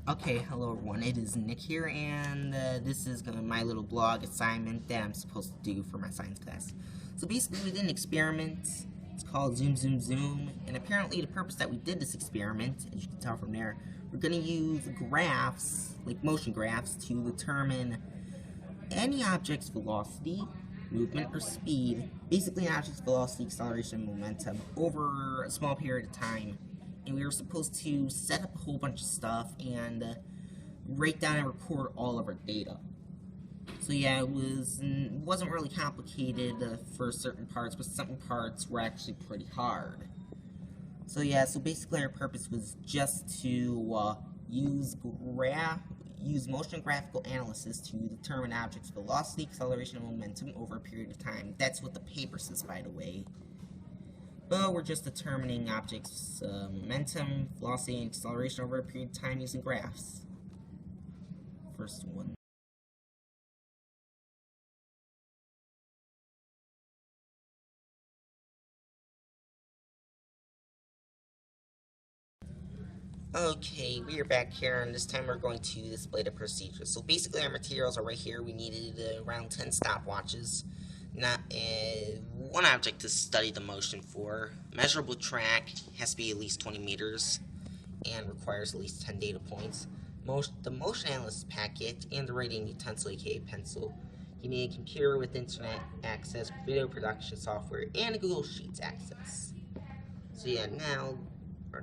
Okay, hello everyone, it is Nick here, and this is my little blog assignment that I'm supposed to do for my science class. So basically we did an experiment, it's called Zoom Zoom Zoom, and apparently the purpose that we did this experiment, as you can tell from there, we're going to use graphs, like motion graphs, to determine any object's velocity, movement, or speed, basically an object's velocity, acceleration, and momentum, over a small period of time. And we were supposed to set up a whole bunch of stuff and write down and record all of our data. So yeah, it wasn't really complicated for certain parts, but certain parts were actually pretty hard. So yeah, so basically our purpose was just to use motion graphical analysis to determine objects' velocity, acceleration, and momentum over a period of time. That's what the paper says, by the way. But we're just determining objects' momentum, velocity, and acceleration over a period of time using graphs. First one. Okay, we are back here, and this time we're going to display the procedure. So basically our materials are right here. We needed around 10 stopwatches. One object to study the motion for. Measurable track has to be at least 20 meters and requires at least 10 data points. The motion analysis packet and the writing utensil, aka pencil. You need a computer with internet access, video production software, and a Google Sheets access. So yeah, now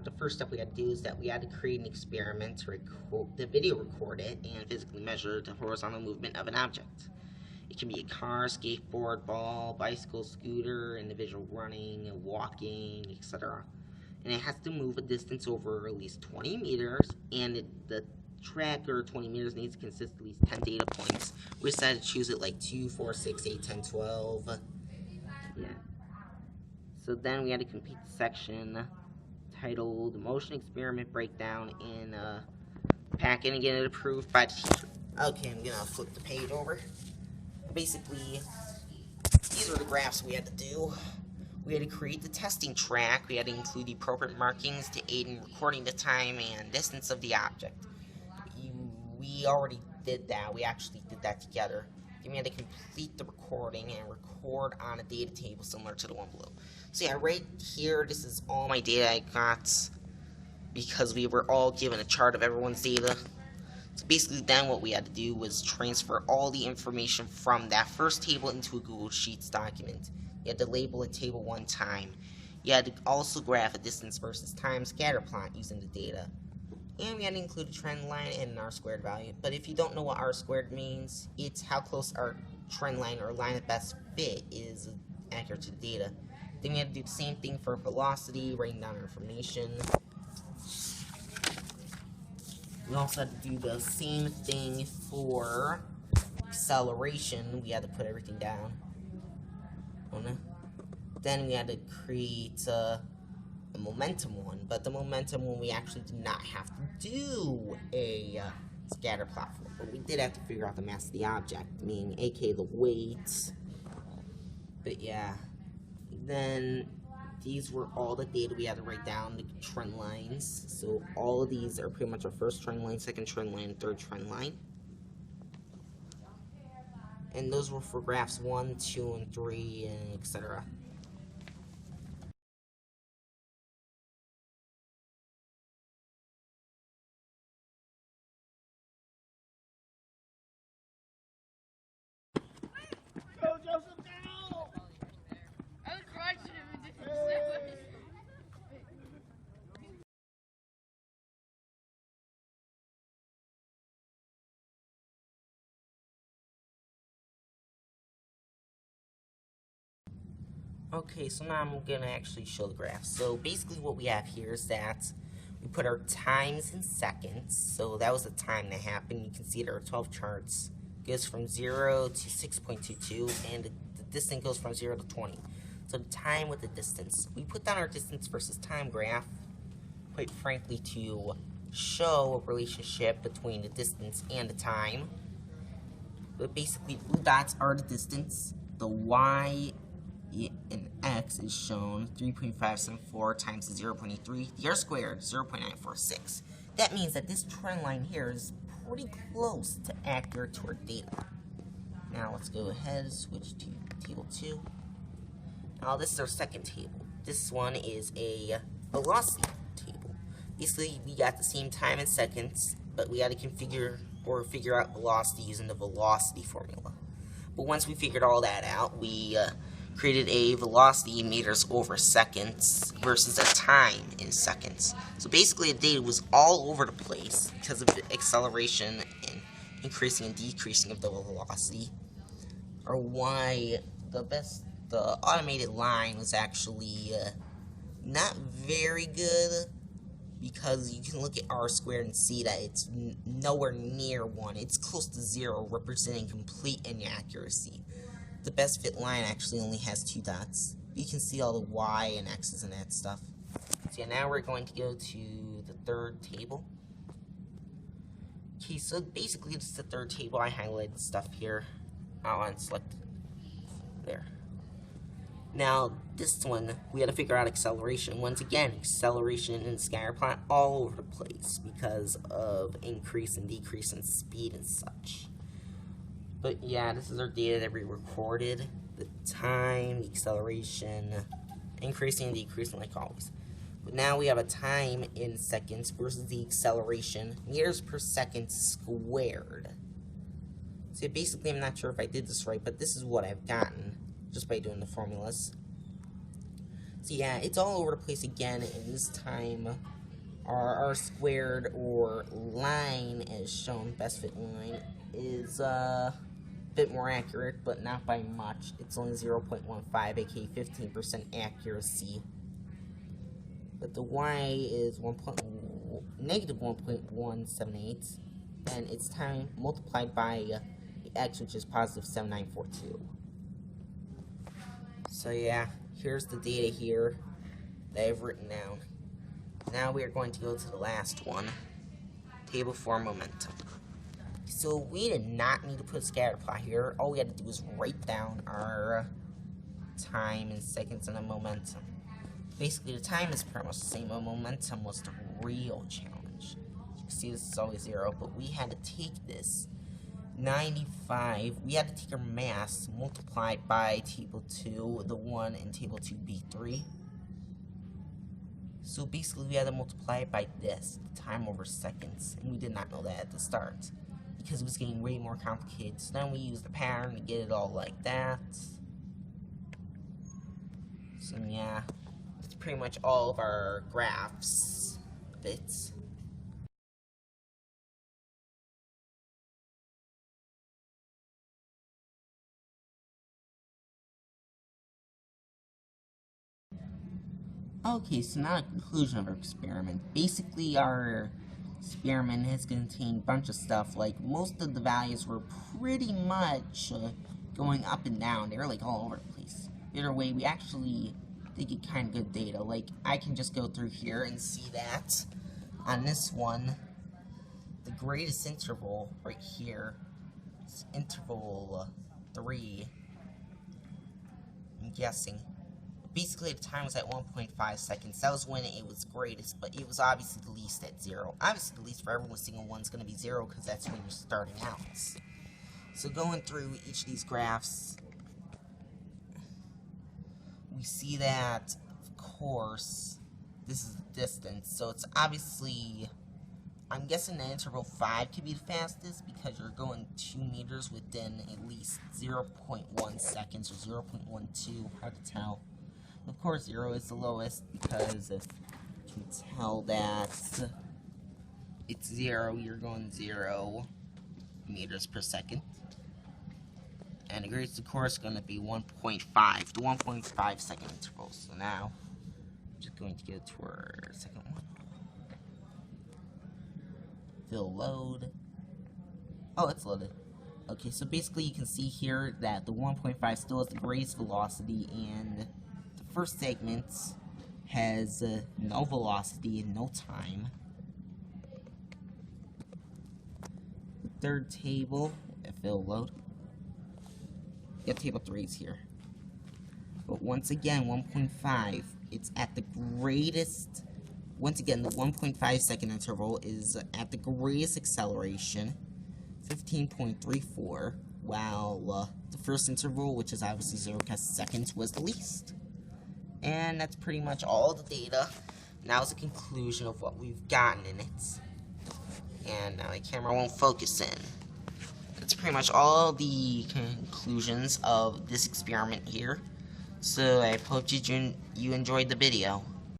the first step we had to do is that we had to create an experiment to video record it and physically measure the horizontal movement of an object. It can be a car, skateboard, ball, bicycle, scooter, individual running, walking, etc. And it has to move a distance over at least 20 meters, and the tracker 20 meters needs to consist of at least 10 data points. We decided to choose it like 2, 4, 6, 8, 10, 12. Yeah. So then we had to complete the section titled Motion Experiment Breakdown in a packet and get it approved by the teacher. Okay, I'm gonna flip the page over. Basically, these are the graphs we had to do. We had to create the testing track. We had to include the appropriate markings to aid in recording the time and distance of the object. We already did that. We actually did that together. Then we had to complete the recording and record on a data table similar to the one below. So yeah, right here, this is all my data I got because we were all given a chart of everyone's data. So basically then what we had to do was transfer all the information from that first table into a Google Sheets document. You had to label a table one time. You had to also graph a distance versus time scatter plot using the data. And we had to include a trend line and an R-squared value. But if you don't know what R-squared means, it's how close our trend line or line of best fit is accurate to the data. Then we had to do the same thing for velocity, writing down our information. We also had to do the same thing for acceleration. We had to put everything down. Then we had to create a momentum one, but the momentum one we actually did not have to do a scatter plot for. But we did have to figure out the mass of the object, meaning aka the weight. But yeah, then these were all the data we had to write down, the trend lines. So all of these are pretty much our first trend line, second trend line, third trend line. And those were for graphs 1, 2, and 3, etc. Okay, so now I'm gonna actually show the graph. So basically what we have here is that we put our times in seconds. So that was the time that happened. You can see there are 12 charts. It goes from 0 to 6.22, and the distance goes from 0 to 20. So the time with the distance. We put down our distance versus time graph, quite frankly, to show a relationship between the distance and the time. But basically, blue dots are the distance. The y in x is shown 3.574 times 0.83. The r squared, 0.946. that means that this trend line here is pretty close to accurate to our data. Now let's go ahead, switch to table 2. Now this is our second table. This one is a velocity table. Basically, we got the same time in seconds, but we had to configure or figure out velocity using the velocity formula. But once we figured all that out, we created a velocity meters over seconds versus a time in seconds. So basically, the data was all over the place because of the acceleration and increasing and decreasing of the velocity. Or why the automated line was actually not very good, because you can look at R squared and see that it's nowhere near 1. It's close to 0, representing complete inaccuracy. The best fit line actually only has 2 dots. You can see all the Y and X's and that stuff. So yeah, now we're going to go to the third table. Okay, so basically it's the third table. I highlighted stuff here. I'll unselect there. Now, this one, we had to figure out acceleration. Once again, acceleration and scatter plot all over the place because of increase and decrease in speed and such. But yeah, this is our data that we recorded. The time, the acceleration, increasing and decreasing like always. But now we have a time in seconds versus the acceleration, meters per second squared. So basically, I'm not sure if I did this right, but this is what I've gotten just by doing the formulas. So yeah, it's all over the place again, and this time our R squared or line as shown, best fit line, is a bit more accurate, but not by much. It's only 0.15, aka 15% accuracy. But the Y is negative 1.178, and it's time multiplied by the X, which is positive 7942. So yeah, here's the data here that I've written down. Now we are going to go to the last one, table for momentum. So we did not need to put a scatter plot here. All we had to do was write down our time in seconds and the momentum. Basically, the time is pretty much the same, but momentum was the real challenge. You can see this is always 0, but we had to take this 95, we had to take our mass multiplied by table 2, the one in table 2b3. So basically we had to multiply it by this, the time over seconds, and we did not know that at the start, because it was getting way more complicated. So then we used the pattern to get it all like that. So yeah, that's pretty much all of our graphs bits. Okay, so now the conclusion of our experiment. Basically, our experiment has contained a bunch of stuff. Like, most of the values were pretty much going up and down. They were, like, all over the place. Either way, we actually did get kind of good data. Like, I can just go through here and see that on this one, the greatest interval right here is interval 3, I'm guessing. Basically, the time was at 1.5 seconds. That was when it was greatest, but it was obviously the least at 0. Obviously, the least for every single one is going to be 0, because that's when you're starting out. So going through each of these graphs, we see that, of course, this is the distance. So it's obviously, I'm guessing that interval 5 could be the fastest, because you're going 2 meters within at least 0.1 seconds, or 0.12, hard to tell. Of course, 0 is the lowest, because if you can tell that it's 0, you're going 0 meters per second. And the greatest, of course, is going to be 1.5, the 1.5 second interval. So now, I'm just going to go to our second one. Fill load. Oh, it's loaded. Okay, so basically you can see here that the 1.5 still has the greatest velocity, and first segment has no velocity and no time. The third table, if it'll load, yeah, table 3 is here. But once again, 1.5, it's at the greatest once again, the 1.5 second interval is at the greatest acceleration, 15.34, while the first interval, which is obviously 0 seconds, was the least. And that's pretty much all the data. Now is the conclusion of what we've gotten in it. And now my camera won't focus in. That's pretty much all the conclusions of this experiment here. So I hope you enjoyed the video.